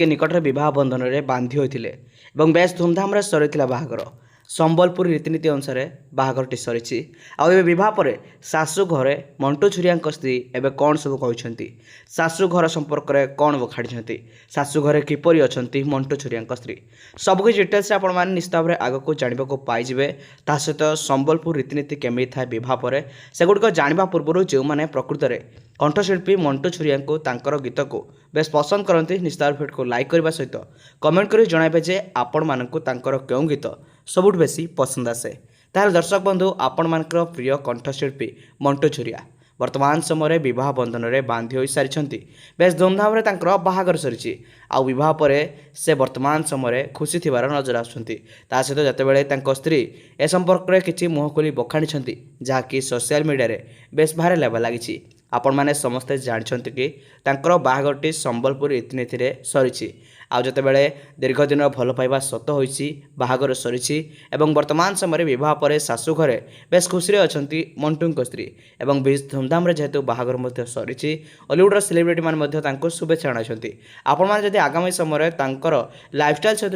के निकट बह बंधन में बांधि होते बेस धूमधाम सरी बाहागर संबलपुर रीतिनीति अनुसार बाहागरटी सरी आवाह पर शाशु घरे मंटू छुरिया स्त्री एवं कौन सब कहते शाशु घर संपर्क में कौन बखाड़ी शाशु घरे किपरि अच्छा मंटू छुरिया स्त्री सबकि डिटेल्स आप निश्चित भाव में आगक जानवा पाइबे ता सहित संबलपुर रीतिनीति केमी थाए बह पर सेगुड़िक जानवा पूर्व जो मैंने प्रकृत में कंठशिल्पी मंटू छुरिया गीत को बेस पसंद करती निश्चित भाव भिडियो को लाइक करने सहित कमेंट कर जणाइबे जे आपण मानक क्यों गीत सबुठ बेसी पसंद आसे। ताहले दर्शक बंधु आपण मानकर प्रिय कंठशिल्पी मंटू छुरिया वर्तमान समय बह बंधन में बांधि हो सारी बेस धूमधाम बाहागर सरी आवाह पर से वर्तमान समय खुशी थिबार नजर आसुँचा सहित जितेबाला स्त्री ए संपर्क में किसी मुह खोली बखाणी जहाँकि सोशल मीडिया रे बेस भाइराल होगा लगी आपण मैंने समस्ते जानते कि बाहागरटी संबलपुर रीतिनीति सरी आतेबले दीर्घ दिन भल पाइबा सत हो बाहागर सरी वर्तमान समय बह पर शाशु घरे बेस खुशी अच्छा मंटू स्त्री और बेस धूमधाम जेहेतु बाहागर सरी हॉलीवुड सेलिब्रिटी मैंने शुभेच्छा जणाइछन्ति। आपण मैंने जदि आगामी समय लाइफस्टाइल सहित